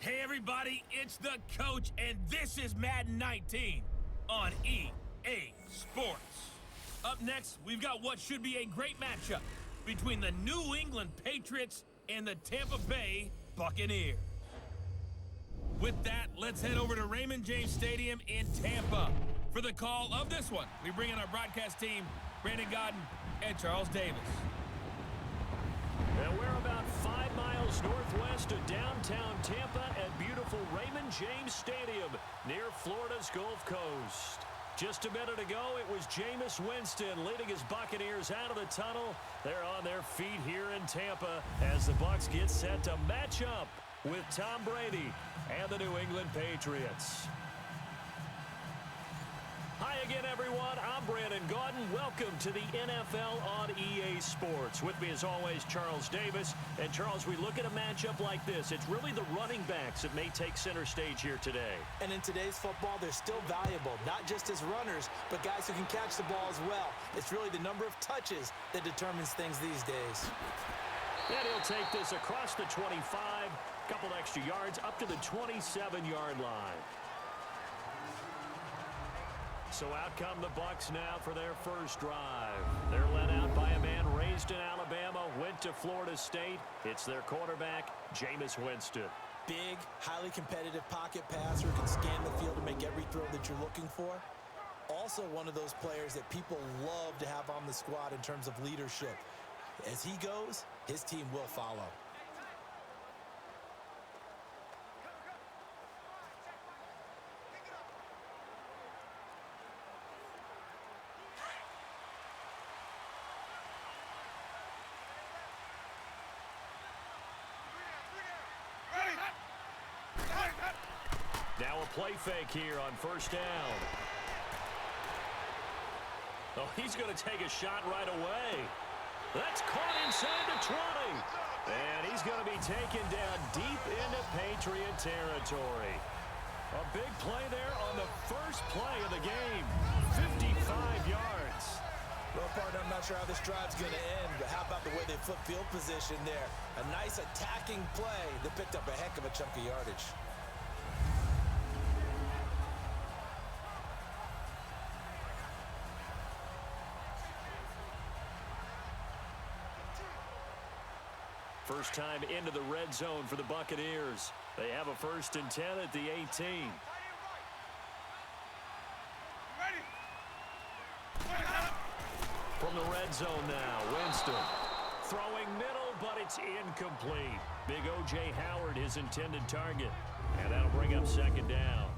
Hey everybody, it's the coach, and this is Madden 19 on EA Sports. Up next, we've got what should be a great matchup between the New England Patriots and the Tampa Bay Buccaneers. With that, let's head over to Raymond James Stadium in Tampa. For the call of this one, we bring in our broadcast team, Brandon Godden and Charles Davis. And we're about 5 miles northwest of downtown Tampa at beautiful Raymond James Stadium near Florida's Gulf Coast. Just a minute ago, it was Jameis Winston leading his Buccaneers out of the tunnel. They're on their feet here in Tampa as the Bucs get set to match up with Tom Brady and the New England Patriots. Hi again, everyone. I'm Brandon Godden. Welcome to the NFL on EA Sports. With me, as always, Charles Davis. And, Charles, we look at a matchup like this. It's really the running backs that may take center stage here today. And in today's football, they're still valuable, not just as runners, but guys who can catch the ball as well. It's really the number of touches that determines things these days. And he'll take this across the 25, couple extra yards, up to the 27-yard line. So out come the Bucs now for their first drive. They're led out by a man raised in Alabama, went to Florida State. It's their quarterback, Jameis Winston. Big, highly competitive pocket passer, can scan the field to make every throw that you're looking for. Also one of those players that people love to have on the squad in terms of leadership. As he goes, his team will follow. Now a play fake here on first down. Oh, he's going to take a shot right away. That's caught inside the 20. And he's going to be taken down deep into Patriot territory. A big play there on the first play of the game. 55 yards. Well, partner, I'm not sure how this drive's going to end, but how about the way they flip field position there? A nice attacking play that picked up a heck of a chunk of yardage. First time into the red zone for the Buccaneers. They have a 1st and 10 at the 18. From the red zone now, Winston. Throwing middle, but it's incomplete. Big O.J. Howard, his intended target. And that'll bring up 2nd down.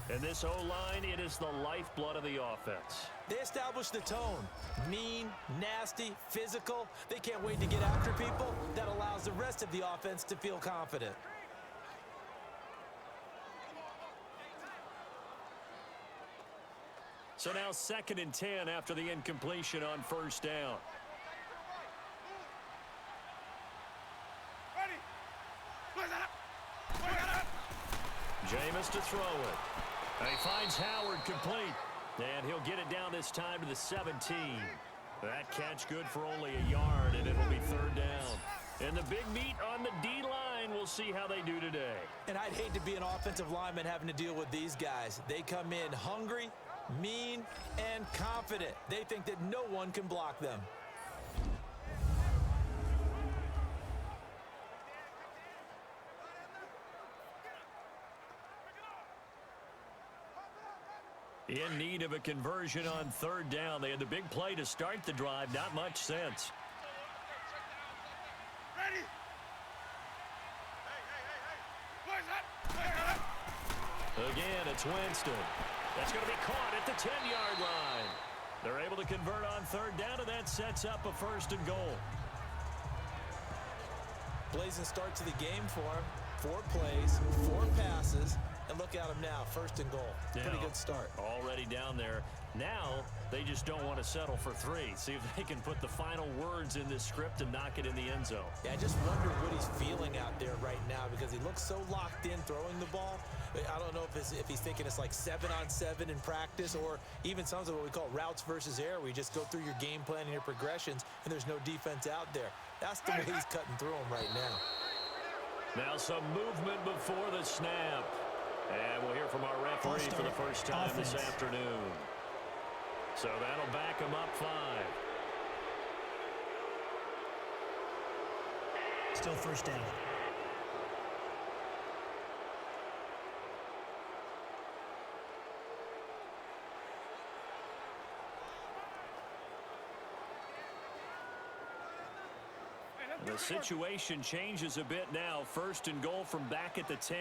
And this O-line, it is the lifeblood of the offense. They establish the tone. Mean, nasty, physical. They can't wait to get after people. That allows the rest of the offense to feel confident. So now 2nd and 10 after the incompletion on first down. Jameis to throw it. And he finds Howard complete. And he'll get it down this time to the 17. That catch good for only a yard, and it'll be 3rd down. And the big meat on the D-line, we'll see how they do today. And I'd hate to be an offensive lineman having to deal with these guys. They come in hungry, mean, and confident. They think that no one can block them. In need of a conversion on 3rd down. They had the big play to start the drive. Not much sense. Ready? Again, it's Winston. That's going to be caught at the 10-yard line. They're able to convert on 3rd down, and that sets up a 1st and goal. Blazing start to the game for him. 4 plays, 4 passes, and look at him now, 1st and goal. Pretty good start. Already down there. Now, they just don't want to settle for 3. See if they can put the final words in this script and knock it in the end zone. Yeah, I just wonder what he's feeling out there right now because he looks so locked in throwing the ball. I don't know if he's thinking it's like 7-on-7 in practice or even something what we call routes versus air where you just go through your game plan and your progressions and there's no defense out there. That's the way he's cutting through them right now. Now some movement before the snap. And we'll hear from our referee for the first time this afternoon. So that'll back him up 5. Still first down. The situation changes a bit now. First and goal from back at the 10.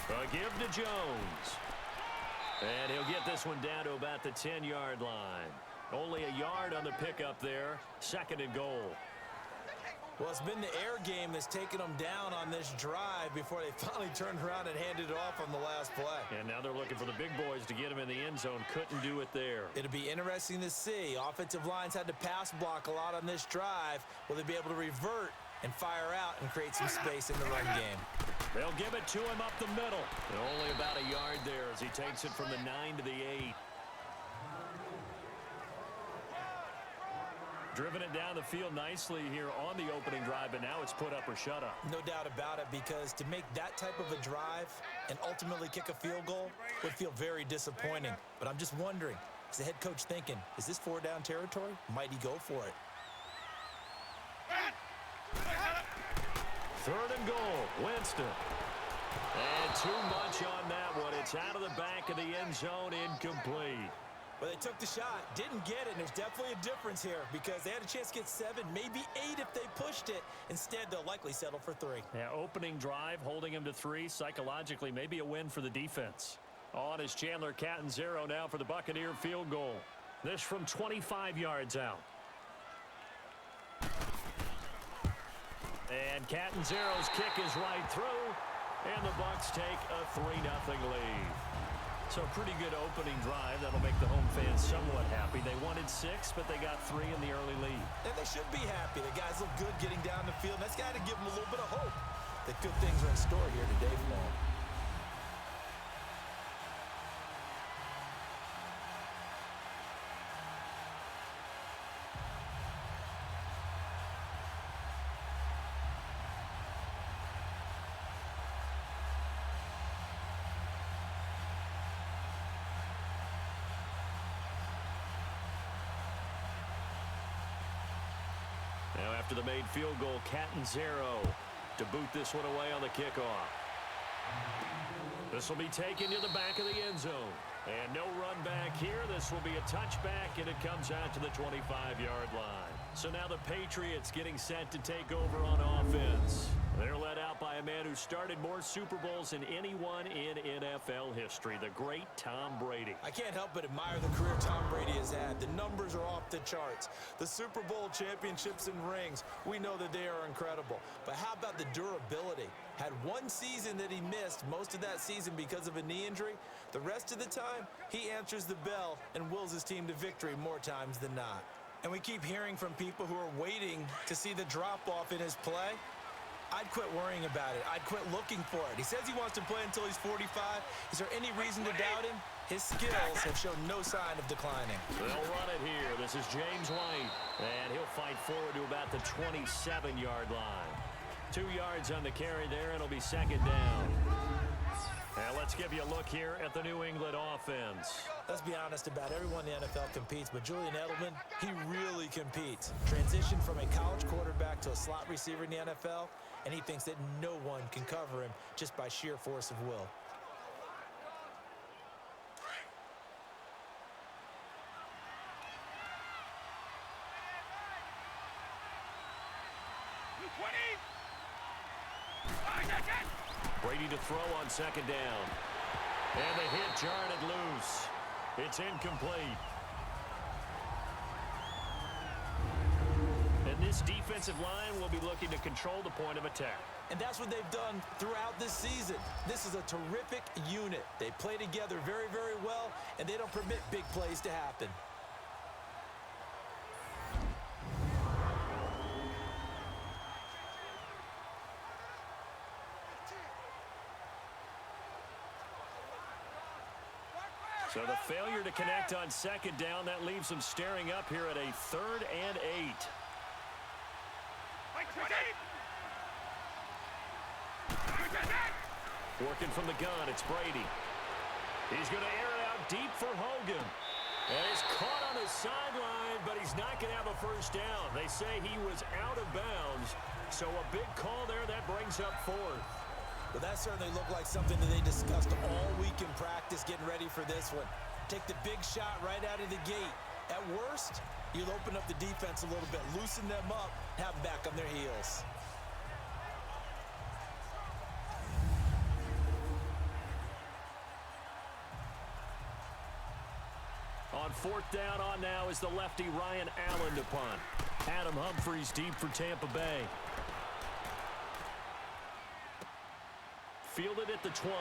A give to Jones. And he'll get this one down to about the 10-yard line. Only a yard on the pickup there. Second and goal. Well, it's been the air game that's taken them down on this drive before they finally turned around and handed it off on the last play. And now they're looking for the big boys to get him in the end zone. Couldn't do it there. It'll be interesting to see. Offensive lines had to pass block a lot on this drive. Will they be able to revert and fire out and create some space in the run game? They'll give it to him up the middle. And only about a yard there as he takes it from the 9 to the 8. Driven it down the field nicely here on the opening drive, but now it's put up or shut up. No doubt about it, because to make that type of a drive and ultimately kick a field goal would feel very disappointing. But I'm just wondering, is the head coach thinking, is this 4-down territory? Might he go for it? Third and goal, Winston. And too much on that one. It's out of the back of the end zone, incomplete. Well, they took the shot, didn't get it, and there's definitely a difference here because they had a chance to get 7, maybe 8 if they pushed it. Instead, they'll likely settle for 3. Yeah, opening drive, holding him to 3. Psychologically, maybe a win for the defense. On is Chandler Catanzaro now for the Buccaneer field goal. This from 25 yards out. And Catanzaro's kick is right through, and the Bucs take a 3-0 lead. So pretty good opening drive. That'll make the home fans somewhat happy. They wanted 6, but they got 3 in the early lead. And they should be happy. The guys look good getting down the field. That's got to give them a little bit of hope that good things are in store here today for them. Now after the made field goal, Catanzaro to boot this one away on the kickoff. This will be taken to the back of the end zone. And no run back here. This will be a touchback, and it comes out to the 25-yard line. So now the Patriots getting set to take over on offense. They're led out by a man who started more Super Bowls than anyone in NFL history, the great Tom Brady. I can't help but admire the career Tom Brady has had. The numbers are off the charts. The Super Bowl championships and rings, we know that they are incredible. But how about the durability? Had one season that he missed, most of that season because of a knee injury. The rest of the time, he answers the bell and wills his team to victory more times than not. And we keep hearing from people who are waiting to see the drop-off in his play. I'd quit worrying about it. I'd quit looking for it. He says he wants to play until he's 45. Is there any reason to doubt him? His skills have shown no sign of declining. They'll run it here. This is James White. And he'll fight forward to about the 27-yard line. 2 yards on the carry there, and it'll be second down. Now let's give you a look here at the New England offense. Let's be honest, about everyone in the NFL competes, but Julian Edelman, he really competes. Transitioned from a college quarterback to a slot receiver in the NFL, and he thinks that no one can cover him just by sheer force of will. Brady to throw on second down. And the hit jarred it loose. It's incomplete. And this defensive line will be looking to control the point of attack. And that's what they've done throughout this season. This is a terrific unit. They play together very, very well, and they don't permit big plays to happen. So the failure to connect on second down, that leaves them staring up here at a 3rd and 8. Working from the gun, it's Brady. He's going to air it out deep for Hogan. And he's caught on his sideline, but he's not going to have a first down. They say he was out of bounds. So a big call there that brings up 4th. But that certainly looked like something that they discussed all week in practice, getting ready for this one. Take the big shot right out of the gate. At worst, you'll open up the defense a little bit, loosen them up, have them back on their heels. On 4th down on now is the lefty Ryan Allen to punt. Adam Humphries deep for Tampa Bay. Fielded at the 20.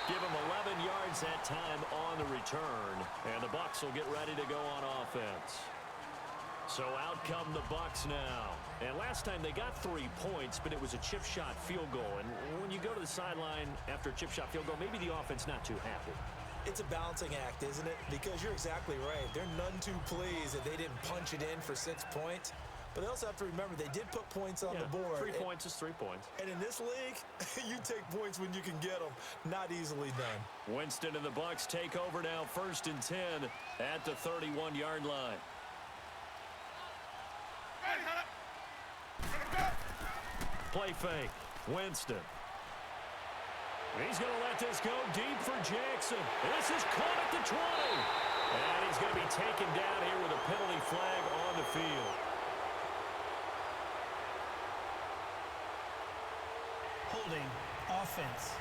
Give him 11 yards that time on the return. And the Bucs will get ready to go on offense. So out come the Bucs now. And last time they got 3 points, but it was a chip shot field goal. And when you go to the sideline after a chip shot field goal, maybe the offense not too happy. It's a balancing act, isn't it? Because you're exactly right. They're none too pleased that they didn't punch it in for 6 points. But they also have to remember they did put points on the board. 3 points is 3 points. And in this league, you take points when you can get them. Not easily done. Winston and the Bucs take over now, 1st and 10 at the 31-yard line. Play fake. Winston. He's going to let this go deep for Jackson. This is caught at the 20. And he's going to be taken down here with a penalty flag on the field. Holding offense.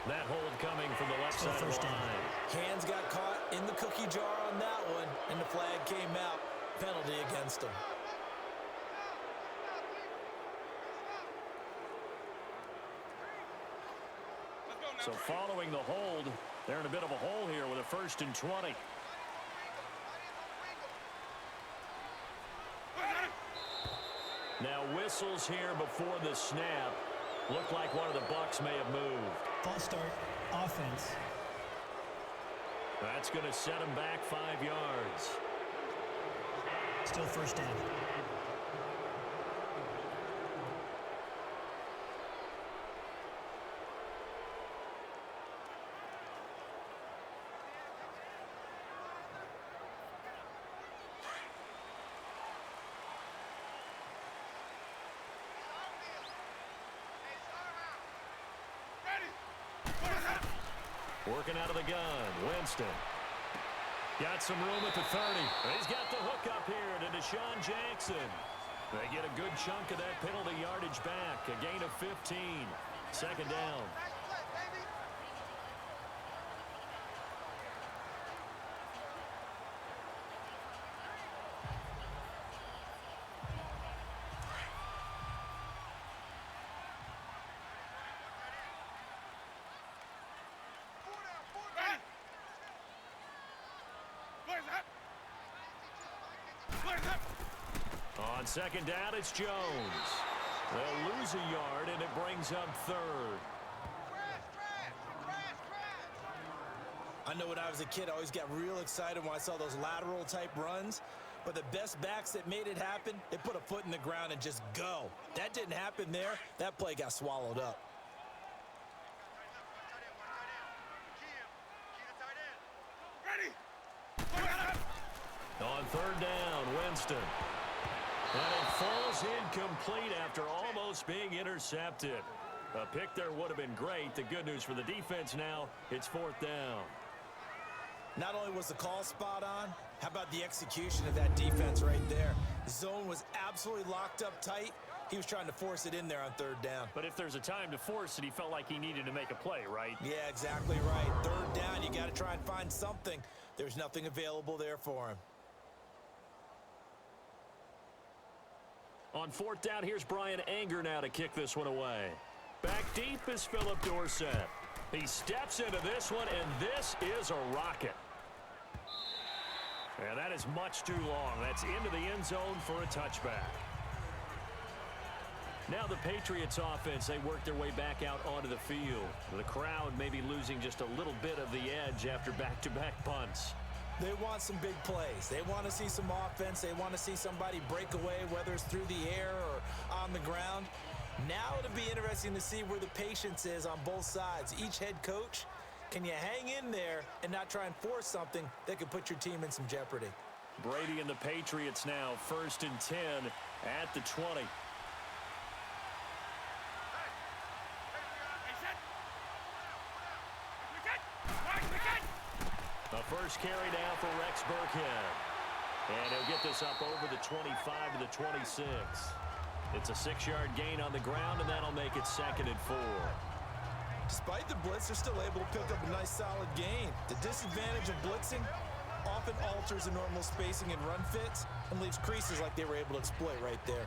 That hold coming from the left side of the line. Hands got caught in the cookie jar on that one, and the flag came out. Penalty against him. So following the hold, they're in a bit of a hole here with a 1st and 20. Now whistles here before the snap. Looked like one of the Bucs may have moved. False start, offense. That's going to set him back 5 yards. Still 1st down. Working out of the gun, Winston. Got some room at the 30. He's got the hook up here to Deshaun Jackson. They get a good chunk of that penalty yardage back. A gain of 15. 2nd down. On 2nd down, it's Jones. They'll lose a yard, and it brings up 3rd. I know when I was a kid, I always got real excited when I saw those lateral-type runs. But the best backs that made it happen, they put a foot in the ground and just go. That didn't happen there. That play got swallowed up. On 3rd down, Winston. And it falls incomplete after almost being intercepted. A pick there would have been great. The good news for the defense now, it's 4th down. Not only was the call spot on, how about the execution of that defense right there? The zone was absolutely locked up tight. He was trying to force it in there on 3rd down. But if there's a time to force it, he felt like he needed to make a play, right? Yeah, exactly right. 3rd down, you got to try and find something. There's nothing available there for him. On 4th down, here's Brian Anger now to kick this one away. Back deep is Philip Dorsett. He steps into this one, and this is a rocket. And that is much too long. That's into the end zone for a touchback. Now the Patriots offense, they work their way back out onto the field. The crowd may be losing just a little bit of the edge after back-to-back punts. They want some big plays. They want to see some offense. They want to see somebody break away, whether it's through the air or on the ground. Now it'll be interesting to see where the patience is on both sides. Each head coach, can you hang in there and not try and force something that could put your team in some jeopardy? Brady and the Patriots now, 1st and 10 at the 20. The first carry down for Rex Burkhead. And he'll get this up over the 25 to the 26. It's a 6-yard gain on the ground, and that'll make it 2nd and 4. Despite the blitz, they're still able to pick up a nice solid gain. The disadvantage of blitzing often alters the normal spacing and run fits and leaves creases like they were able to exploit right there.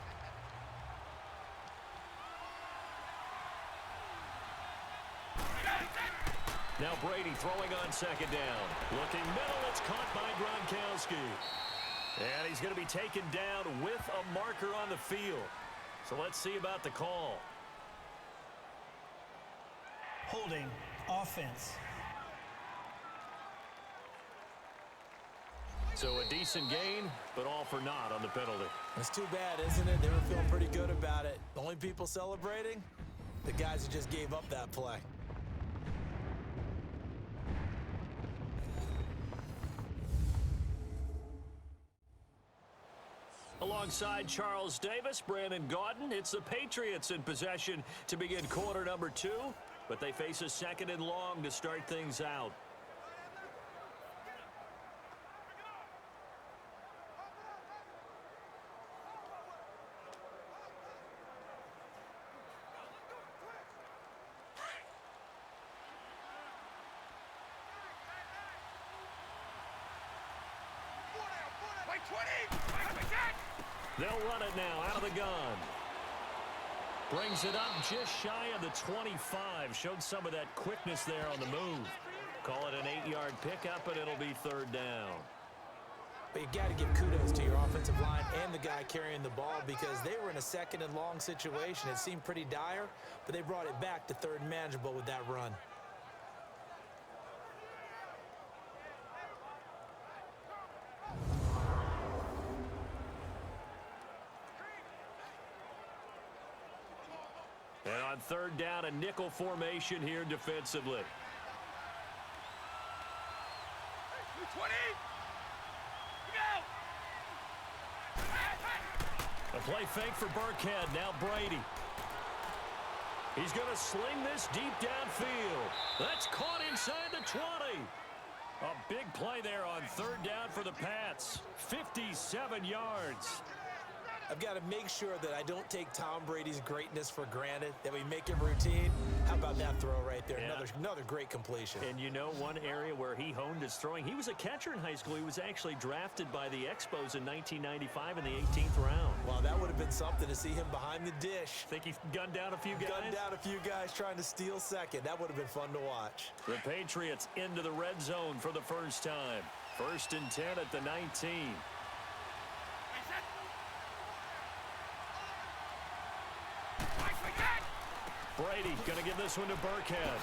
Now Brady throwing on 2nd down. Looking middle, it's caught by Gronkowski. And he's going to be taken down with a marker on the field. So let's see about the call. Holding offense. So a decent gain, but all for naught on the penalty. It's too bad, isn't it? They were feeling pretty good about it. The only people celebrating? The guys who just gave up that play. Alongside Charles Davis, Brandon Gaudin, it's the Patriots in possession to begin quarter number 2, but they face a 2nd and long to start things out. They'll run it now out of the gun. Brings it up just shy of the 25. Showed some of that quickness there on the move. Call it an 8-yard pickup, and it'll be 3rd down. But you got to give kudos to your offensive line and the guy carrying the ball because they were in a 2nd and long situation. It seemed pretty dire, but they brought it back to 3rd and manageable with that run. And on 3rd down, a nickel formation here defensively. 20! A play fake for Burkhead. Now Brady. He's going to sling this deep downfield. That's caught inside the 20. A big play there on 3rd down for the Pats. 57 yards. I've got to make sure that I don't take Tom Brady's greatness for granted, that we make it routine. How about that throw right there? Yeah. Another great completion. And you know one area where he honed his throwing, he was a catcher in high school. He was actually drafted by the Expos in 1995 in the 18th round. Wow, that would have been something to see him behind the dish. Think he gunned down a few guys? Gunned down a few guys trying to steal second. That would have been fun to watch. The Patriots into the red zone for the first time. 1st and 10 at the 19. Brady going to give this one to Burkhead.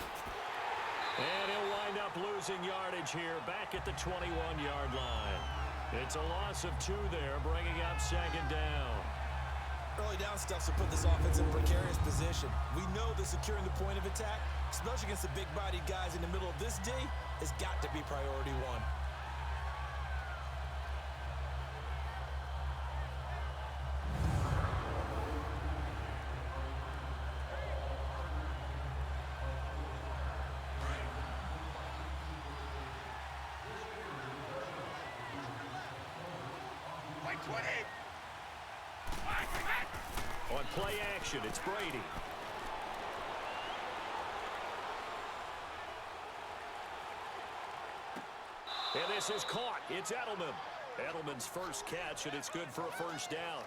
And he'll wind up losing yardage here back at the 21-yard line. It's a loss of 2 there, bringing up 2nd down. Early down stuff to put this offense in a precarious position. We know that securing the point of attack, especially against the big-bodied guys in the middle of this D, has got to be priority 1. On play action, it's Brady. And this is caught. It's Edelman. Edelman's first catch, and it's good for a 1st down.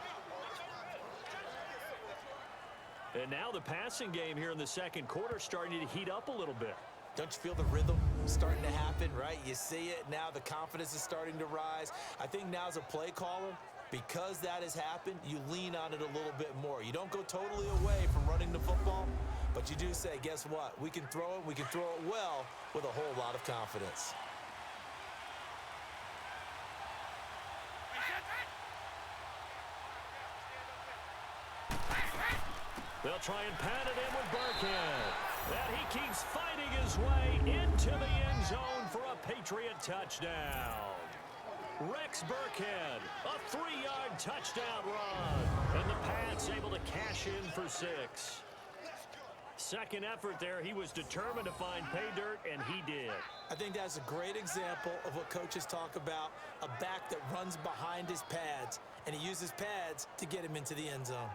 And now the passing game here in the 2nd quarter starting to heat up a little bit. Don't you feel the rhythm starting to happen, right? You see it now, the confidence is starting to rise. I think now as a play caller, Because that has happened, you lean on it a little bit more. You don't go totally away from running the football, but you do say, guess what? We can throw it, we can throw it well with a whole lot of confidence. They'll try and pat it in with Burkhead. And he keeps fighting his way into the end zone for a Patriot touchdown. Rex Burkhead, a 3-yard touchdown run. And the Pats able to cash in for 6. Second effort there, he was determined to find pay dirt, and he did. I think that's a great example of what coaches talk about, a back that runs behind his pads, and he uses pads to get him into the end zone.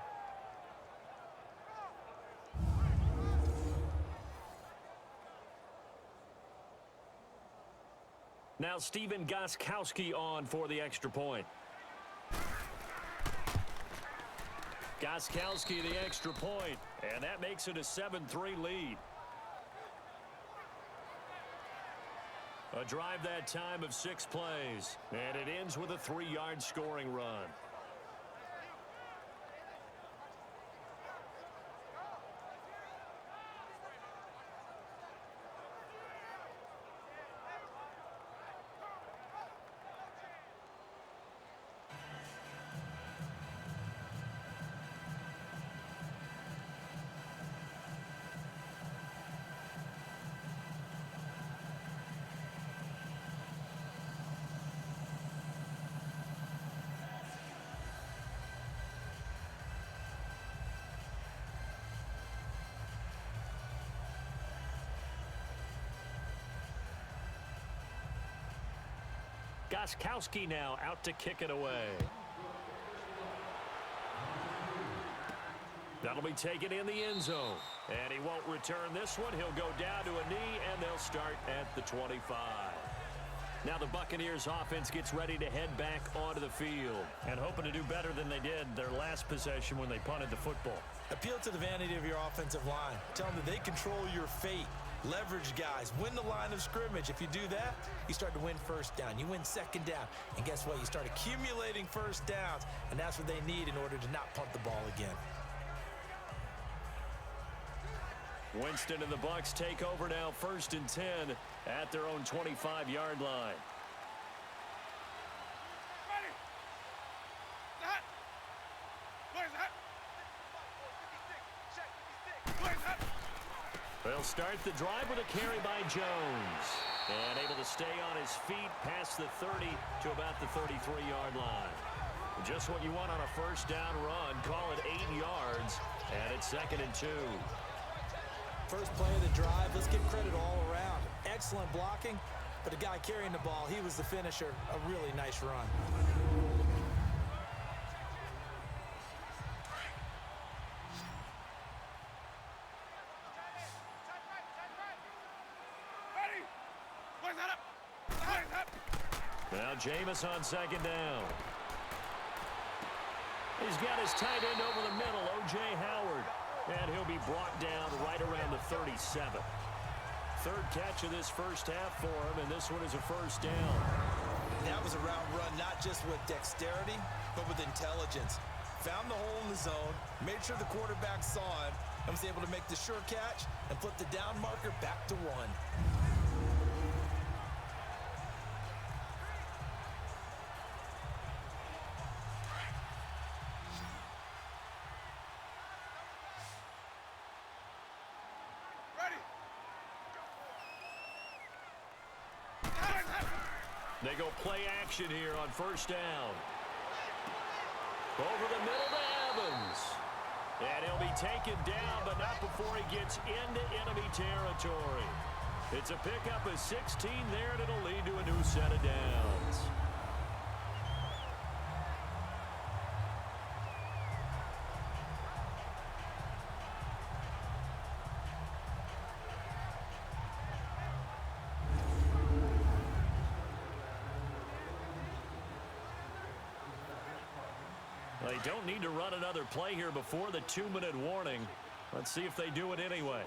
Now Stephen Gostkowski on for the extra point. Gostkowski the extra point, and that makes it a 7-3 lead. A drive that time of 6 plays, and it ends with a 3-yard scoring run. Gostkowski now out to kick it away. That'll be taken in the end zone. And he won't return this one. He'll go down to a knee, and they'll start at the 25. Now the Buccaneers offense gets ready to head back onto the field. And hoping to do better than they did their last possession when they punted the football. Appeal to the vanity of your offensive line. Tell them that they control your fate. Leverage guys. Win the line of scrimmage. If you do that, you start to win first down. You win second down. And guess what? You start accumulating first downs. And that's what they need in order to not punt the ball again. Winston and the Bucs take over now, 1st and 10 at their own 25-yard line. They'll start the drive with a carry by Jones. And able to stay on his feet past the 30 to about the 33-yard line. Just what you want on a first down run. Call it 8 yards. And it's 2nd and 2. First play of the drive, let's give credit all around. Excellent blocking, but the guy carrying the ball, he was the finisher. A really nice run. Now Jameis on 2nd down. He's got his tight end over the middle, O.J. Howard. And he'll be brought down right around the 37. Third catch of this first half for him, and this one is a first down. That was a route run, not just with dexterity, but with intelligence. Found the hole in the zone, made sure the quarterback saw him, and was able to make the sure catch and flip the down marker back to 1. They go play action here on first down. Over the middle to Evans. And he'll be taken down, but not before he gets into enemy territory. It's a pickup of 16 there, and it'll lead to a new set of downs. They don't need to run another play here before the 2-minute warning. Let's see if they do it anyway.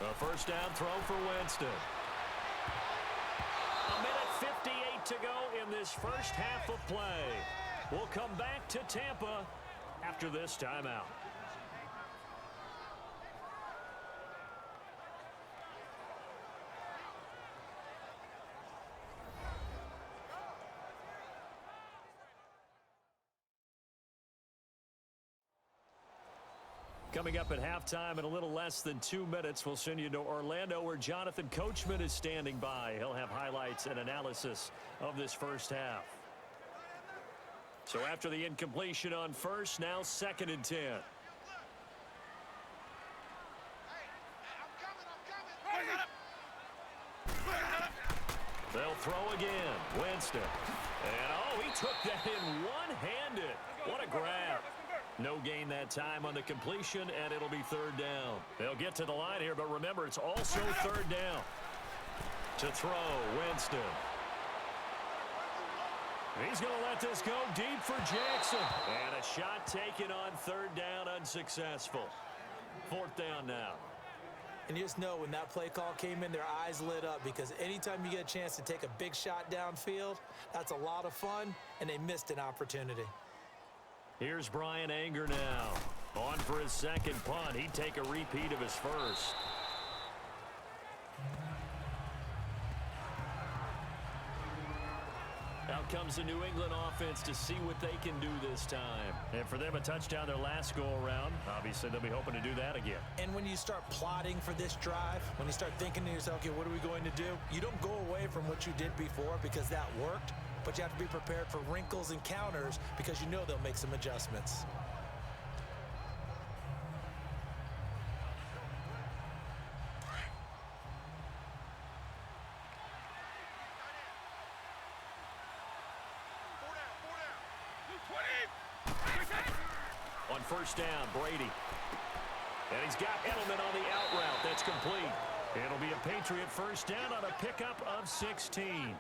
A first down throw for Winston. minute to go in this first half of play. We'll come back to Tampa after this timeout. Coming up at halftime in a little less than 2 minutes, we'll send you to Orlando where Jonathan Coachman is standing by. He'll have highlights and analysis of this first half. So after the incompletion on first, now 2nd and 10. They'll throw again. Winston. And, he took that in one-handed. What a grab. No gain that time on the completion, and it'll be 3rd down. They'll get to the line here, but remember, it's also 3rd down. To throw, Winston. He's going to let this go deep for Jackson. And a shot taken on 3rd down, unsuccessful. 4th down now. And you just know when that play call came in, their eyes lit up, because anytime you get a chance to take a big shot downfield, that's a lot of fun, and they missed an opportunity. Here's Brian Anger now. On for his 2nd punt. He'd take a repeat of his first. Out comes the New England offense to see what they can do this time. And for them, a touchdown their last go-around. Obviously, they'll be hoping to do that again. And when you start plotting for this drive, when you start thinking to yourself, okay, what are we going to do? You don't go away from what you did before because that worked. But you have to be prepared for wrinkles and counters because you know they'll make some adjustments. On first down, Brady. And he's got Edelman on the out route. That's complete. It'll be a Patriot first down on a pickup of 16.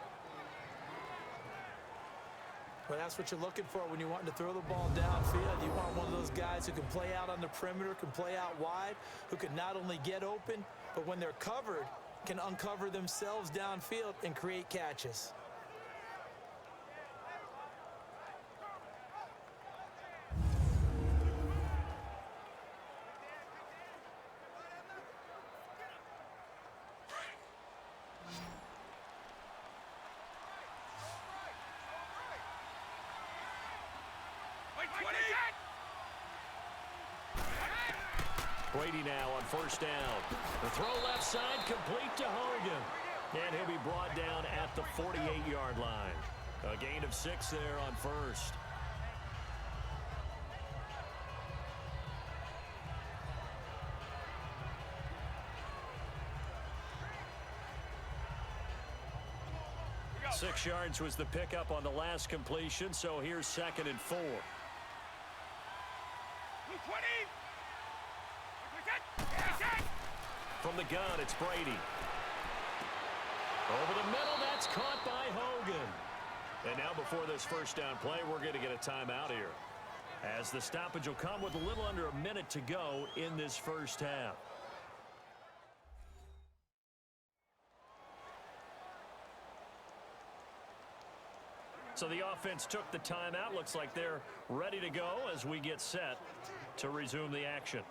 Well, that's what you're looking for when you want to throw the ball downfield. You want one of those guys who can play out on the perimeter, can play out wide, who can not only get open, but when they're covered, can uncover themselves downfield and create catches. Brady now on first down. The throw left side complete to Hogan. And he'll be brought down at the 48-yard line. A gain of 6 there on first. Six yards was the pickup on the last completion, so here's 2nd and 4. From the gun, it's Brady. Over the middle, that's caught by Hogan. And now before this first down play, we're going to get a timeout here, as the stoppage will come with a little under a minute to go in this first half. So the offense took the timeout. Looks like they're ready to go as we get set to resume the action.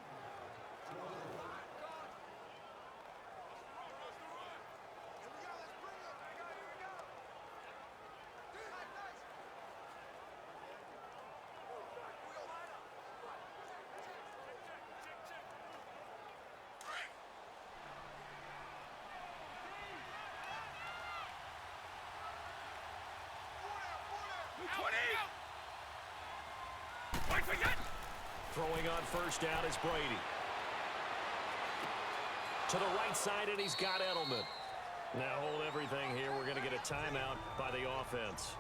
Throwing on first down is Brady. To the right side, and he's got Edelman. Now hold everything here. We're going to get a timeout by the offense,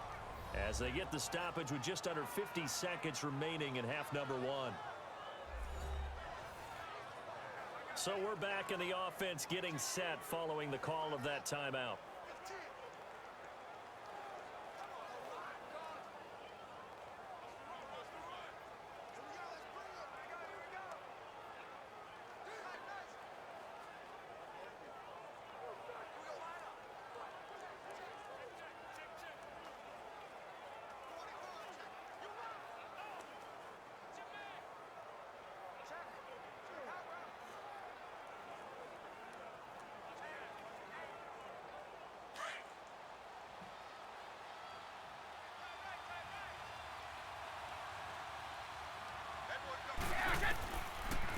as they get the stoppage with just under 50 seconds remaining in half number 1. So we're back in the offense getting set following the call of that timeout.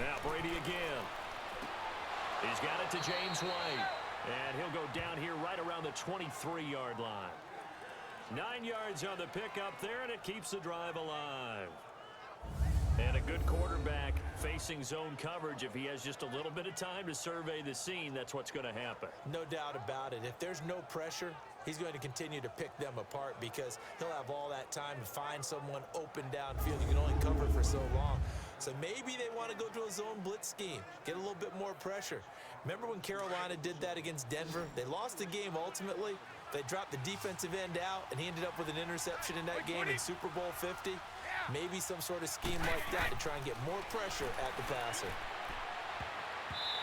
Now Brady again. He's got it to James White. And he'll go down here right around the 23-yard line. 9 yards on the pickup there, and it keeps the drive alive. And a good quarterback facing zone coverage. If he has just a little bit of time to survey the scene, that's what's going to happen. No doubt about it. If there's no pressure, he's going to continue to pick them apart because he'll have all that time to find someone open downfield. You can only cover for so long. So maybe they want to go to a zone blitz scheme, get a little bit more pressure. Remember when Carolina did that against Denver? They lost the game ultimately. They dropped the defensive end out, and he ended up with an interception in that game in Super Bowl 50. Maybe some sort of scheme like that to try and get more pressure at the passer.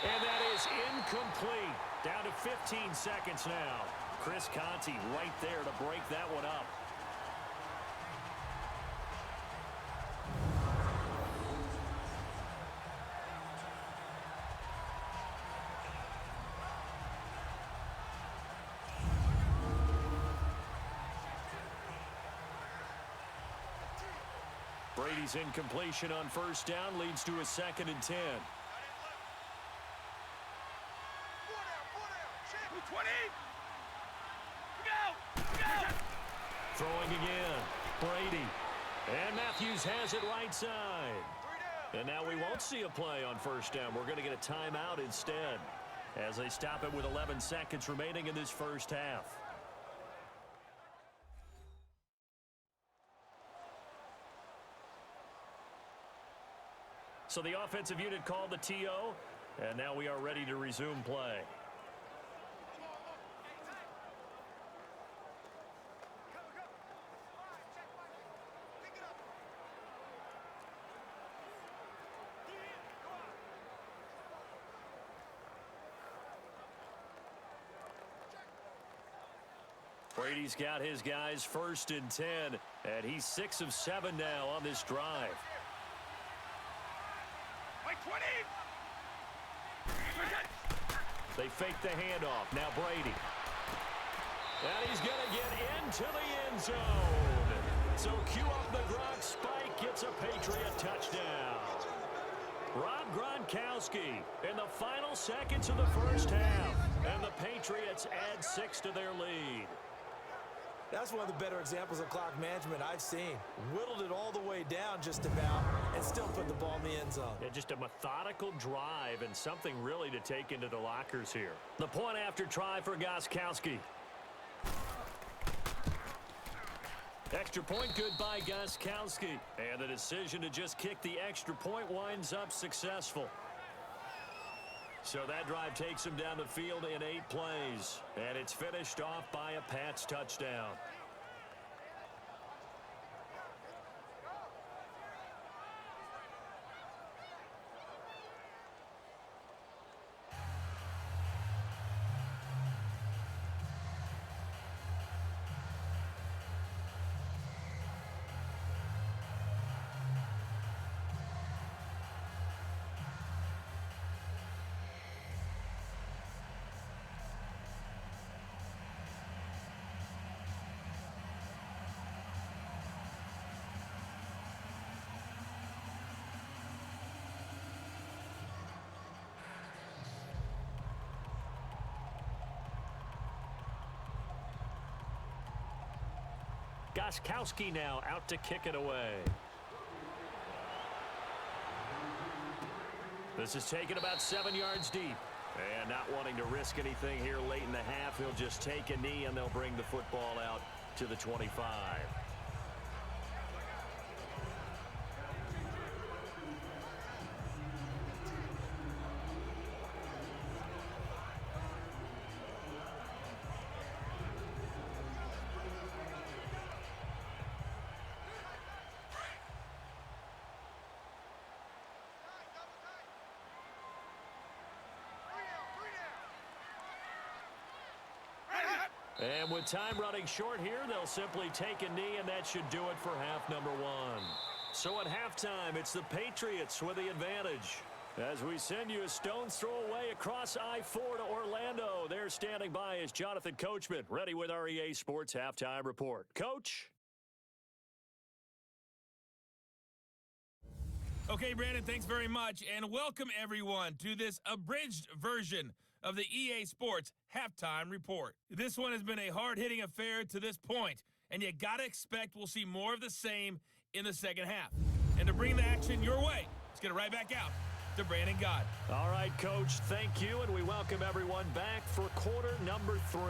And that is incomplete. Down to 15 seconds now. Chris Conte right there to break that one up. Brady's incompletion on first down leads to a 2nd and 10. Throwing again. Brady. And Matthews has it right side. And now we won't see a play on first down. We're going to get a timeout instead as they stop it with 11 seconds remaining in this first half. So the offensive unit called the TO, and now we are ready to resume play. Brady's got his guys 1st and 10, and he's 6 of 7 now on this drive. They fake the handoff. Now Brady. And he's going to get into the end zone. So cue up the Gronk spike. Gets a Patriot touchdown. Rob Gronkowski in the final seconds of the first half. And the Patriots add 6 to their lead. That's one of the better examples of clock management I've seen. Whittled it all the way down just about and still put the ball in the end zone. Yeah, just a methodical drive and something really to take into the lockers here. The point after try for Gronkowski. Extra point good by Gronkowski. And the decision to just kick the extra point winds up successful. So that drive takes him down the field in 8 plays. And it's finished off by a Pats touchdown. Gronkowski now out to kick it away. This is taken about 7 yards deep. And not wanting to risk anything here late in the half, he'll just take a knee and they'll bring the football out to the 25. And with time running short here, they'll simply take a knee, and that should do it for half number 1. So at halftime, it's the Patriots with the advantage. As we send you a stone's throw away across I-4 to Orlando. There standing by is Jonathan Coachman, ready with our EA Sports Halftime Report. Coach? Okay, Brandon, thanks very much, and welcome everyone to this abridged version of the EA Sports Halftime Report. This one has been a hard-hitting affair to this point, and you gotta expect we'll see more of the same in the second half. And to bring the action your way, let's get it right back out to Brandon God. All right, Coach, thank you, and we welcome everyone back for quarter number 3.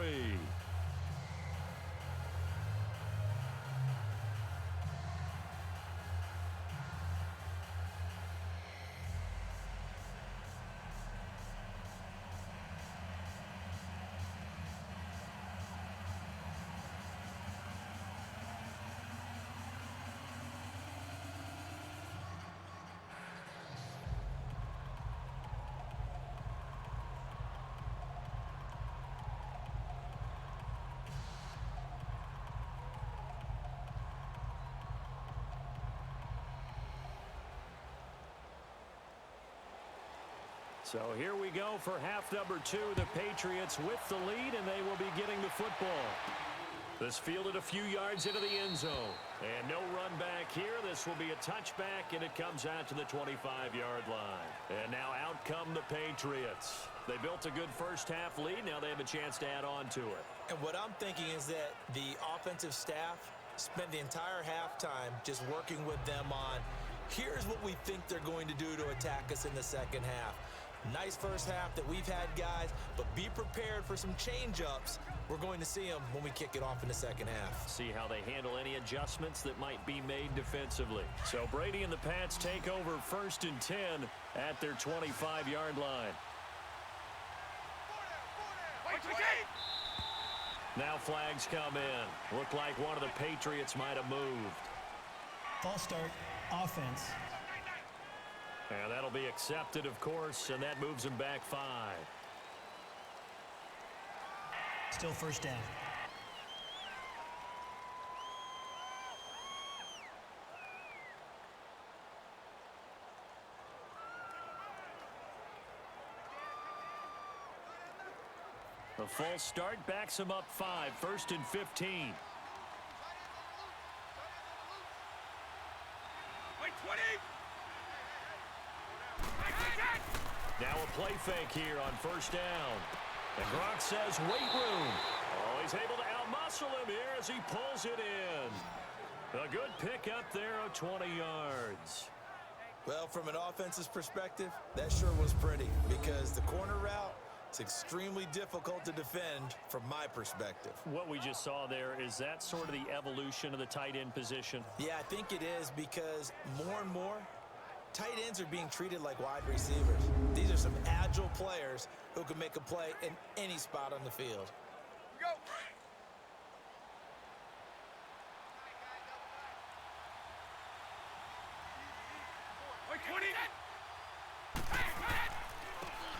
So here we go for half number 2. The Patriots with the lead, and they will be getting the football. This fielded a few yards into the end zone. And no run back here. This will be a touchback, and it comes out to the 25-yard line. And now out come the Patriots. They built a good first half lead. Now they have a chance to add on to it. And what I'm thinking is that the offensive staff spent the entire halftime just working with them on, here's what we think they're going to do to attack us in the second half. Nice first half that we've had, guys, but be prepared for some change-ups. We're going to see them when we kick it off in the second half. See how they handle any adjustments that might be made defensively. So Brady and the Pats take over 1st and 10 at their 25-yard line. Now flags come in. Look like one of the Patriots might have moved. False start, offense. And that'll be accepted, of course, and that moves him back 5. Still first down. The false start backs him up 5, 1st and 15. Now a play fake here on 1st down. And Gronk says, wait room. Oh, he's able to outmuscle him here as he pulls it in. A good pick up there of 20 yards. Well, from an offensive perspective, that sure was pretty because the corner route, it's extremely difficult to defend from my perspective. What we just saw there, is that sort of the evolution of the tight end position? Yeah, I think it is because more and more, tight ends are being treated like wide receivers. These are some agile players who can make a play in any spot on the field. Go!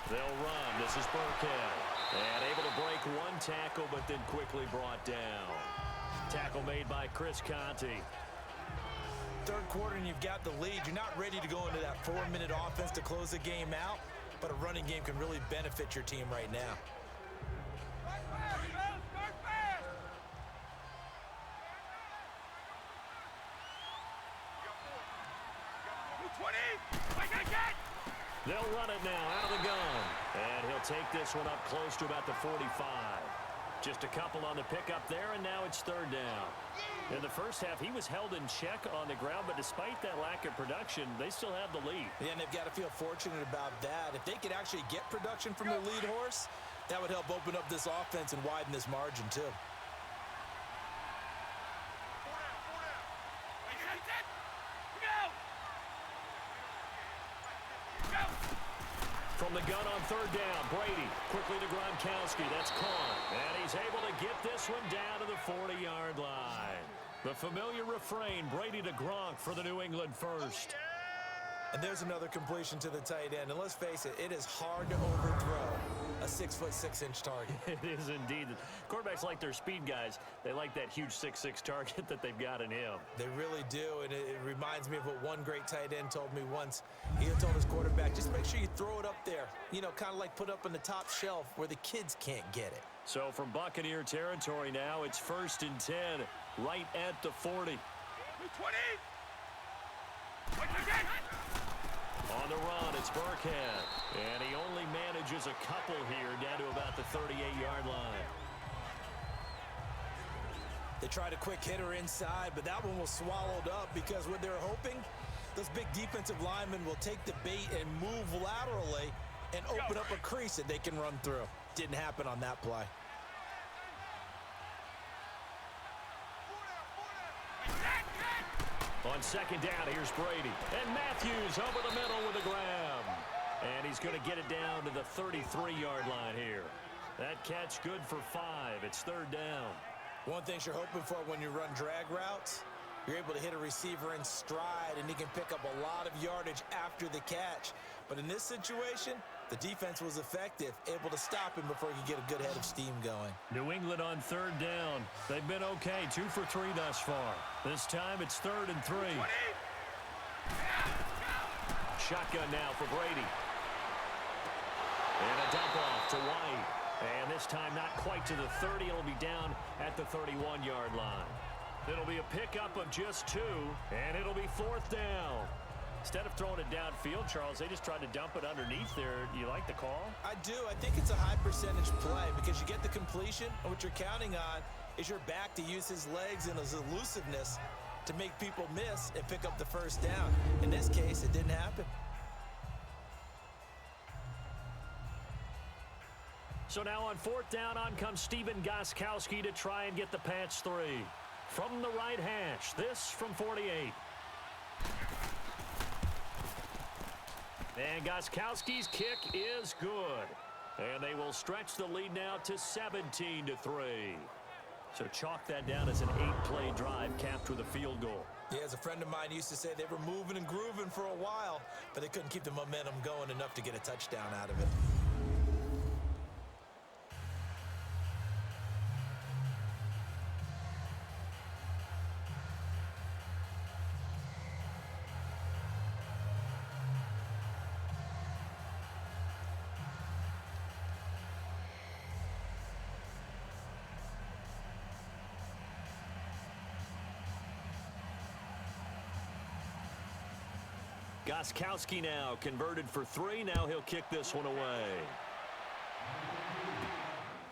They'll run. This is Burkhead. And able to break one tackle, but then quickly brought down. Tackle made by Chris Conti. Third quarter and you've got the lead. You're not ready to go into that 4-minute offense to close the game out, but a running game can really benefit your team right now. They'll run it now out of the gun. And he'll take this one up close to about the 45. Just a couple on the pickup there, and now it's 3rd down. In the first half, he was held in check on the ground, but despite that lack of production, they still have the lead. Yeah, and they've got to feel fortunate about that. If they could actually get production from their lead horse, that would help open up this offense and widen this margin, too. From the gun on 3rd down, Brady quickly to Gronkowski. That's caught. And he's able to get this one down to the 40-yard line. The familiar refrain, Brady to Gronk for the New England first. And there's another completion to the tight end. And let's face it, it is hard to overthrow a 6'6" target. It is indeed. Quarterbacks like their speed guys. They like that huge 6'6" target that they've got in him. They really do, and it reminds me of what one great tight end told me once. He had told his quarterback, just make sure you throw it up there. You know, kind of like put up on the top shelf where the kids can't get it. So from Buccaneer territory now, it's 1st and 10, right at the 40. 20! On the run, it's Burkhead. And he only manages a couple here, down to about the 38-yard line. They tried a quick hitter inside, but that one was swallowed up because what they're hoping, those big defensive linemen will take the bait and move laterally and open up a crease that they can run through. Didn't happen on that play. On second down, here's Brady. And Matthews over the middle with a grab. And he's going to get it down to the 33-yard line here. That catch good for 5. It's third down. One thing you're hoping for when you run drag routes, you're able to hit a receiver in stride, and he can pick up a lot of yardage after the catch. But in this situation, the defense was effective, able to stop him before he could get a good head of steam going. New England on third down. They've been okay, 2 for 3 thus far. This time it's 3rd and 3. Shotgun now for Brady. And a dump off to White. And this time not quite to the 30. It'll be down at the 31-yard line. It'll be a pickup of just 2, and it'll be 4th down. Instead of throwing it downfield, Charles, they just tried to dump it underneath there. You like the call? I do. I think it's a high percentage play because you get the completion, and what you're counting on is your back to use his legs and his elusiveness to make people miss and pick up the first down. In this case, it didn't happen. So now on 4th down, on comes Stephen Gostkowski to try and get the patch 3. From the right hash, this from 48. And Gostkowski's kick is good. And they will stretch the lead now to 17-3. So chalk that down as an 8-play drive capped with a field goal. Yeah, as a friend of mine used to say, they were moving and grooving for a while, but they couldn't keep the momentum going enough to get a touchdown out of it. Gostkowski now converted for 3. Now he'll kick this one away.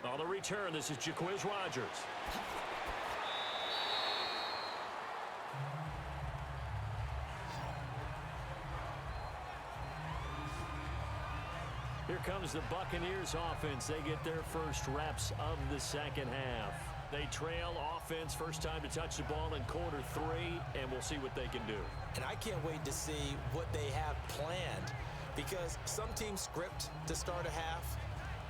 On the return, this is Jaquiz Rogers. Here comes the Buccaneers offense. They get their first reps of the second half. They trail offense, first time to touch the ball in quarter 3, and we'll see what they can do. And I can't wait to see what they have planned, because some teams script to start a half.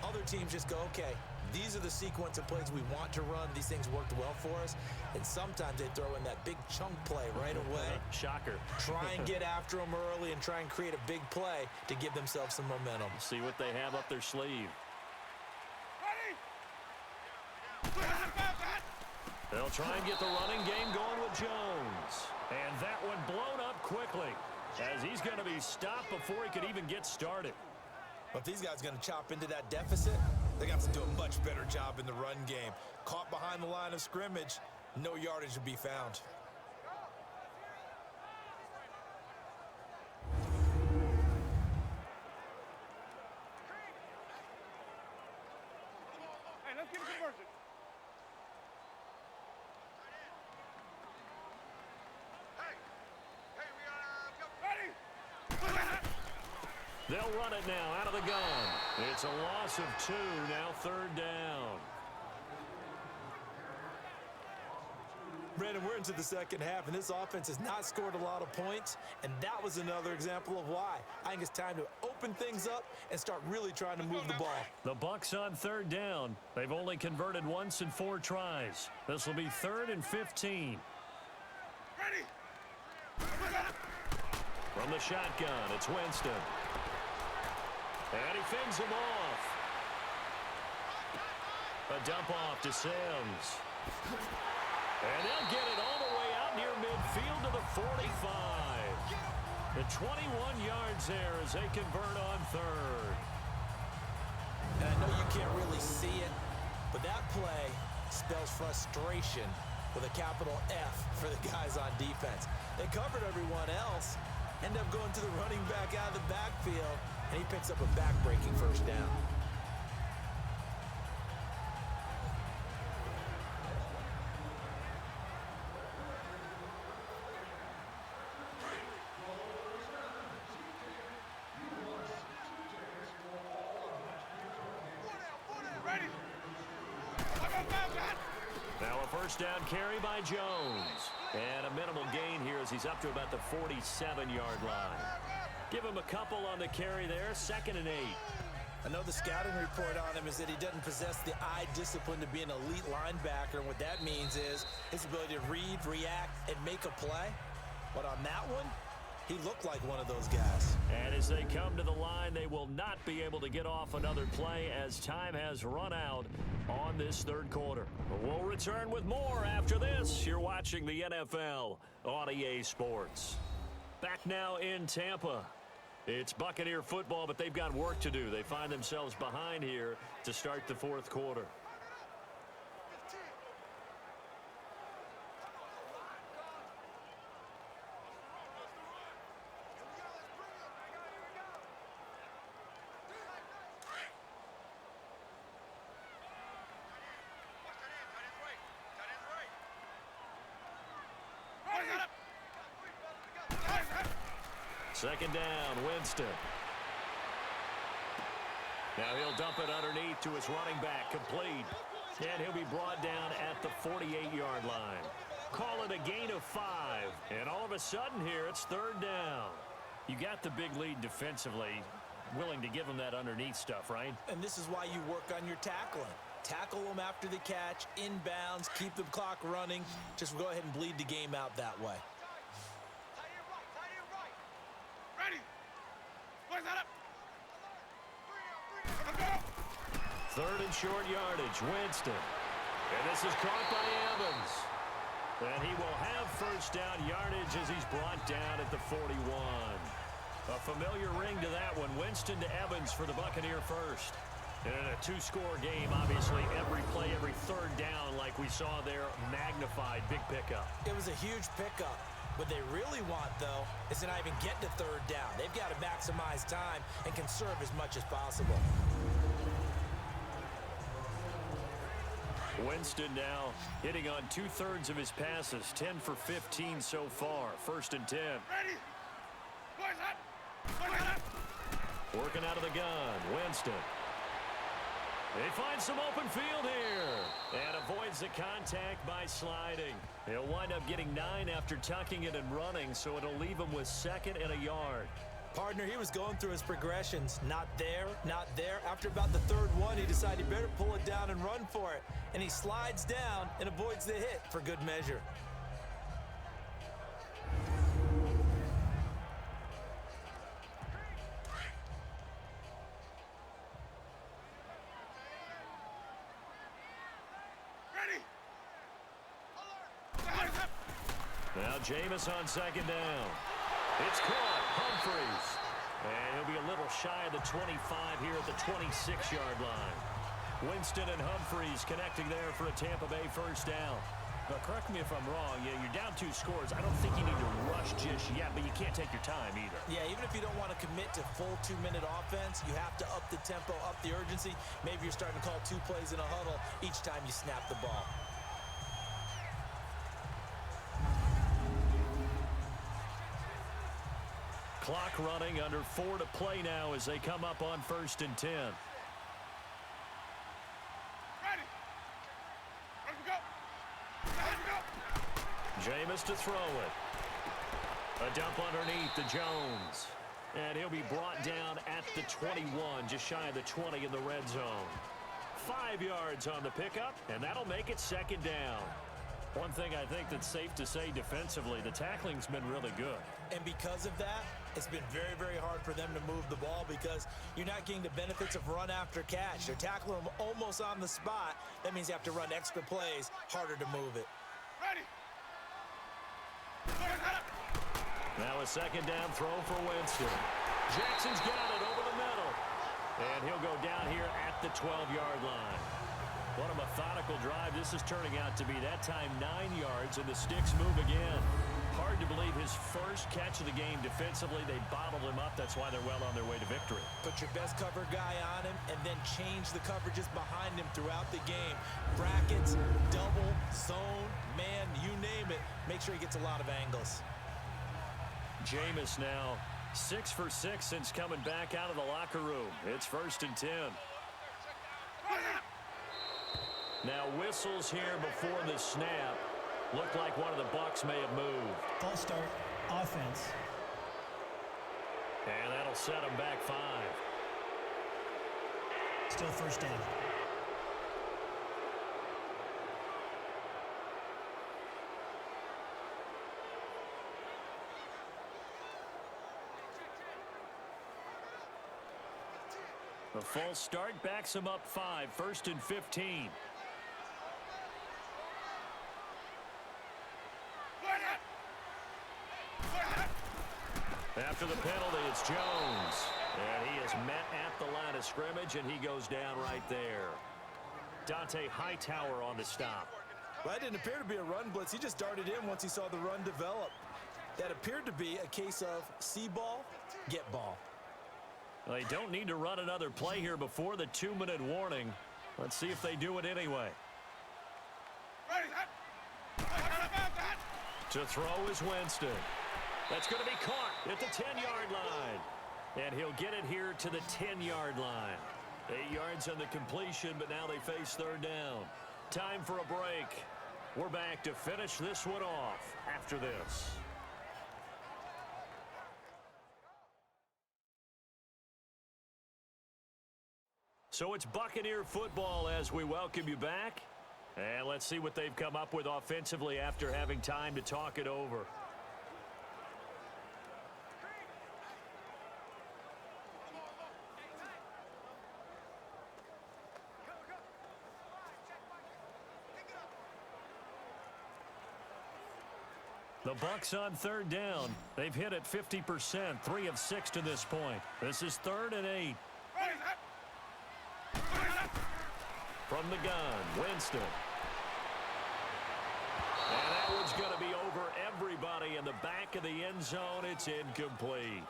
Other teams just go, okay, these are the sequence of plays we want to run. These things worked well for us. And sometimes they throw in that big chunk play right away. Shocker. Try and get after them early and try and create a big play to give themselves some momentum. See what they have up their sleeve. They'll try and get the running game going with Jones. And that one blown up quickly, as he's going to be stopped before he could even get started. But if these guys are going to chop into that deficit, they got to do a much better job in the run game. Caught behind the line of scrimmage, no yardage to be found. Hey, let's get a conversion. They'll run it now out of the gun. It's a loss of 2, now 3rd down. Brandon, we're into the second half, and this offense has not scored a lot of points, and that was another example of why. I think it's time to open things up and start really trying to move the ball. The Bucs on 3rd down. They've only converted once in 4 tries. This will be 3rd and 15. Ready? From the shotgun, it's Winston. And he fends him off. A dump off to Sims. And they'll get it all the way out near midfield to the 45. The 21 yards there as they convert on 3rd. And I know you can't really see it, but that play spells frustration with a capital F for the guys on defense. They covered everyone else, end up going to the running back out of the backfield, and he picks up a back-breaking first down. Now a first down carry by Jones. And a minimal gain here as he's up to about the 47-yard line. Give him a couple on the carry there, 2nd and 8. I know the scouting report on him is that he doesn't possess the eye discipline to be an elite linebacker. And what that means is his ability to read, react, and make a play. But on that one, he looked like one of those guys. And as they come to the line, they will not be able to get off another play as time has run out on this third quarter. We'll return with more after this. You're watching the NFL on EA Sports. Back now in Tampa. It's Buccaneer football, but they've got work to do. They find themselves behind here to start the fourth quarter. Second down, Winston. Now he'll dump it underneath to his running back, complete. And he'll be brought down at the 48-yard line. Call it a gain of 5. And all of a sudden here, it's third down. You got the big lead defensively, willing to give him that underneath stuff, right? And this is why you work on your tackling. Tackle them after the catch, inbounds, keep the clock running. Just go ahead and bleed the game out that way. Third and short yardage, Winston. And this is caught by Evans. And he will have first down yardage as he's brought down at the 41. A familiar ring to that one. Winston to Evans for the Buccaneer first. And in a two-score game, obviously, every play, every third down, like we saw there, magnified, big pickup. It was a huge pickup. What they really want, though, is to not even get to third down. They've got to maximize time and conserve as much as possible. Winston now hitting on 2/3 of his passes, 10 for 15 so far. 1st and 10. Ready? Boys up! Working out of the gun, Winston. They find some open field here and avoids the contact by sliding. He'll wind up getting 9 after tucking it and running, so it'll leave him with 2nd and a yard. Partner, he was going through his progressions. Not there, not there. After about the third one, he decided he better pull it down and run for it. And he slides down and avoids the hit for good measure. Now Jameis on 2nd down. It's caught. Humphries. And he'll be a little shy of the 25 here at the 26-yard line. Winston and Humphries connecting there for a Tampa Bay first down. But correct me if I'm wrong. Yeah, you're down 2 scores. I don't think you need to rush just yet, but you can't take your time either. Yeah, even if you don't want to commit to full 2-minute offense, you have to up the tempo, up the urgency. Maybe you're starting to call 2 plays in a huddle each time you snap the ball. Clock running, under 4 to play now as they come up on 1st and 10. Jameis to throw it. A dump underneath to Jones. And he'll be brought down at the 21, just shy of the 20 in the red zone. 5 yards on the pickup, and that'll make it 2nd down. One thing I think that's safe to say defensively, the tackling's been really good. And because of that, it's been very, very hard for them to move the ball because you're not getting the benefits of run after catch. They're tackling them almost on the spot. That means you have to run extra plays, harder to move it. Ready? Now a 2nd down throw for Winston. Jackson's got it over the middle. And he'll go down here at the 12-yard line. What a methodical drive this is turning out to be. That time 9 yards, and the sticks move again. Hard to believe his first catch of the game defensively. They bottled him up. That's why they're well on their way to victory. Put your best cover guy on him and then change the coverages behind him throughout the game. Brackets, double, zone, man, you name it. Make sure he gets a lot of angles. Jameis now 6 for 6 since coming back out of the locker room. It's 1st and 10. Now whistles here before the snap. Looked like one of the Bucs may have moved. False start, offense. And that'll set them back 5. Still first down. The false start backs them up 5. 1st and 15. After the penalty, it's Jones. And he is met at the line of scrimmage, and he goes down right there. Dante Hightower on the stop. Well, that didn't appear to be a run blitz. He just darted in once he saw the run develop. That appeared to be a case of see ball, get ball. Well, they don't need to run another play here before the 2-minute warning. Let's see if they do it anyway. To throw is Winston. That's going to be caught at the 10-yard line. And he'll get it here to the 10-yard line. 8 yards on the completion, but now they face 3rd down. Time for a break. We're back to finish this one off after this. So it's Buccaneer football as we welcome you back. And let's see what they've come up with offensively after having time to talk it over. The Bucs on 3rd down. They've hit it 50%, 3 of 6 to this point. This is 3rd and 8. From the gun, Winston. And that one's going to be over everybody in the back of the end zone. It's incomplete.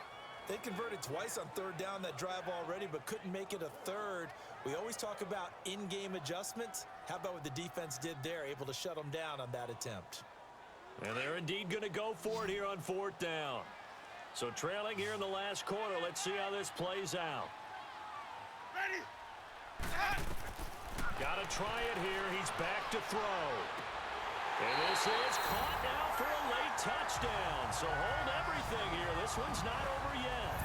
They converted twice on 3rd down that drive already, but couldn't make it a 3rd. We always talk about in-game adjustments. How about what the defense did there, able to shut them down on that attempt? And they're indeed going to go for it here on 4th down. So trailing here in the last quarter. Let's see how this plays out. Ready. Got to try it here. He's back to throw. And this is caught now for a late touchdown. So hold everything here. This one's not over yet.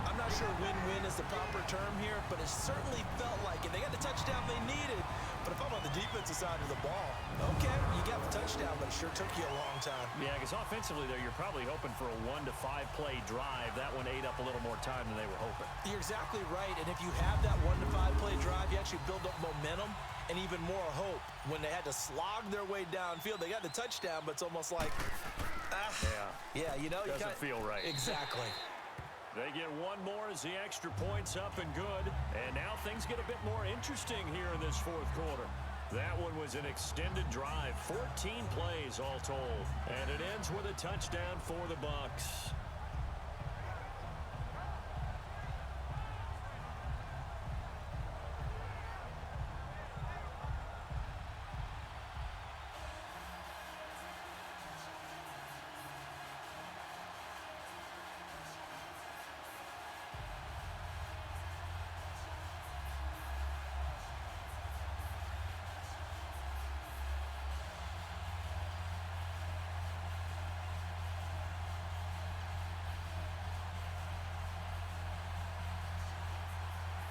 I'm not sure win-win is the proper term here, but it certainly felt like it. They got the touchdown they needed. But if I'm on the defensive side of the ball, okay, you got the touchdown, but it sure took you a long time. Yeah, because offensively there, you're probably hoping for a 1 to 5 play drive. That one ate up a little more time than they were hoping. You're exactly right, and if you have that 1 to 5 play drive, you actually build up momentum and even more hope. When they had to slog their way downfield, they got the touchdown, but it's almost like, yeah, you know, doesn't feel right. Exactly. They get one more as the extra point's up and good. And now things get a bit more interesting here in this 4th quarter. That one was an extended drive, 14 plays all told. And it ends with a touchdown for the Bucs.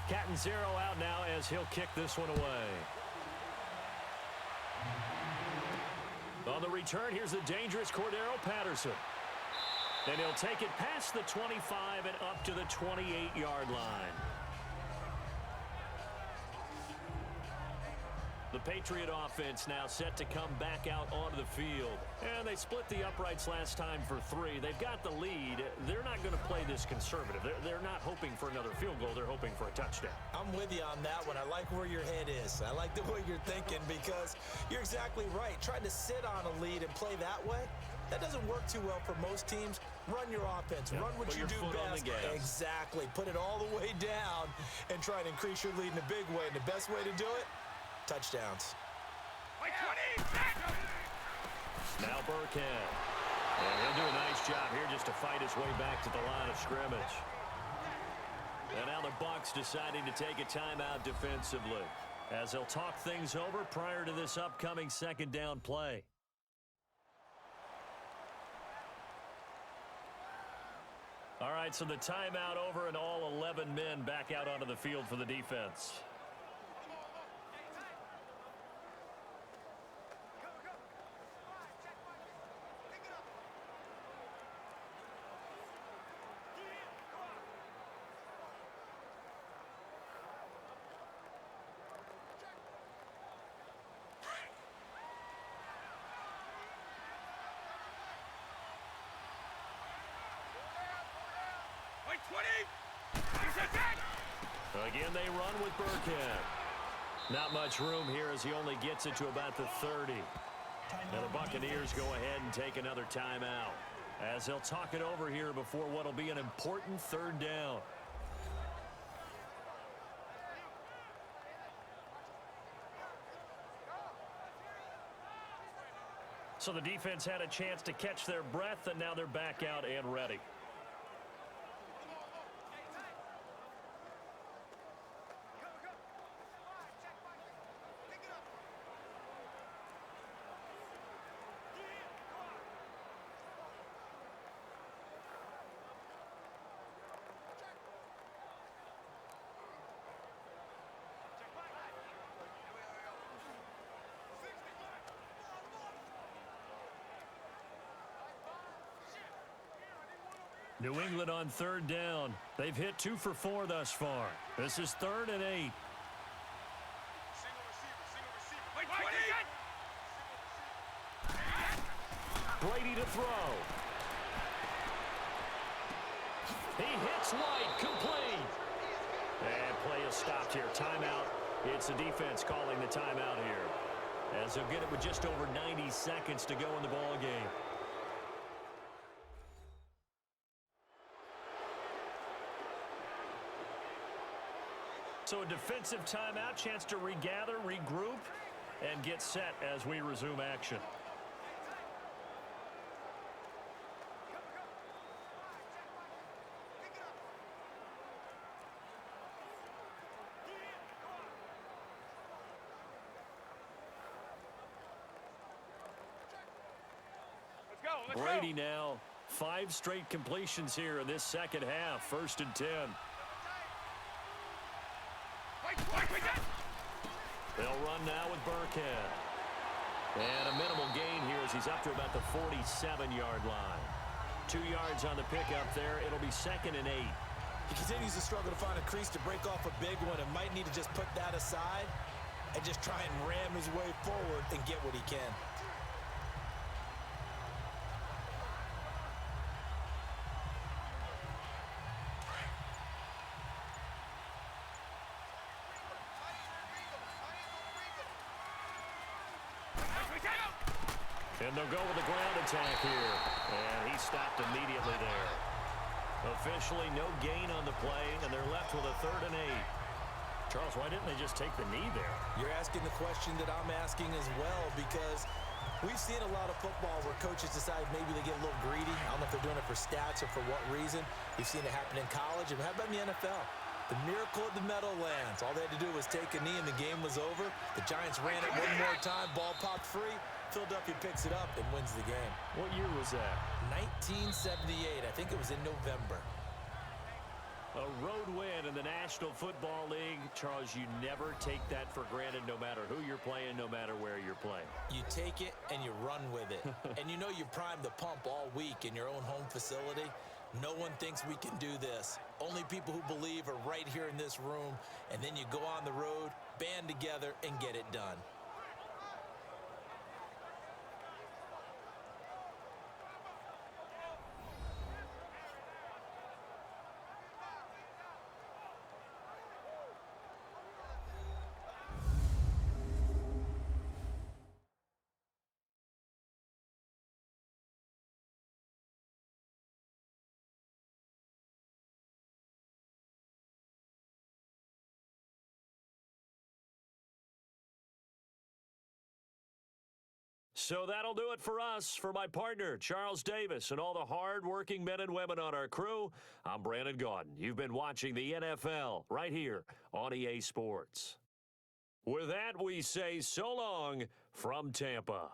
Cat and 0 out now as he'll kick this one away. On the return, here's the dangerous Cordero Patterson. And he'll take it past the 25 and up to the 28-yard line. The Patriot offense now set to come back out onto the field. And they split the uprights last time for 3. They've got the lead. They're not going to play this conservative. They're not hoping for another field goal. They're hoping for a touchdown. I'm with you on that one. I like where your head is. I like the way you're thinking because you're exactly right. Trying to sit on a lead and play that way, That doesn't work too well for most teams. Run your offense. Run what you do best. Exactly. Put it all the way down and try and increase your lead in a big way. And the best way to do it, touchdowns. Now Burkhead. And he'll do a nice job here just to fight his way back to the line of scrimmage. And now the Bucs deciding to take a timeout defensively, as they'll talk things over prior to this upcoming second down play. All right, so the timeout over and all 11 men back out onto the field for the defense. Again, they run with Burkhead. Not much room here as he only gets it to about the 30. Now the Buccaneers go ahead and take another timeout, as they'll talk it over here before what will be an important third down. So the defense had a chance to catch their breath, and now they're back out and ready. New England on third down. They've hit 2 for 4 thus far. This is 3rd and 8. Brady to throw. He hits White, complete. And play is stopped here. Timeout. It's the defense calling the timeout here, as they'll get it with just over 90 seconds to go in the ball game. So a defensive timeout, chance to regather, regroup, and get set as we resume action. Brady now, 5 straight completions here in this second half. 1st and 10. They'll run now with Burkhead. And a minimal gain here as he's up to about the 47-yard line. 2 yards on the pickup there. It'll be 2nd and 8. He continues to struggle to find a crease to break off a big one, and might need to just put that aside and just try and ram his way forward and get what he can. And they'll go with the ground attack here. And he stopped immediately there. Officially no gain on the play, and they're left with a 3rd and 8. Charles, why didn't they just take the knee there? You're asking the question that I'm asking as well, because we've seen a lot of football where coaches decide maybe they get a little greedy. I don't know if they're doing it for stats or for what reason. We've seen it happen in college. And how about in the NFL? The miracle of the Meadowlands. All they had to do was take a knee and the game was over. The Giants ran it one more time. Ball popped free. Philadelphia picks it up and wins the game. What year was that? 1978. I think it was in November. A road win in the National Football League. Charles, you never take that for granted, no matter who you're playing, no matter where you're playing. You take it and you run with it. And you know you primed the pump all week in your own home facility. No one thinks we can do this. Only people who believe are right here in this room. And then you go on the road, band together, and get it done. So that'll do it for us. For my partner, Charles Davis, and all the hard-working men and women on our crew, I'm Brandon Gaudin. You've been watching the NFL right here on EA Sports. With that, we say so long from Tampa.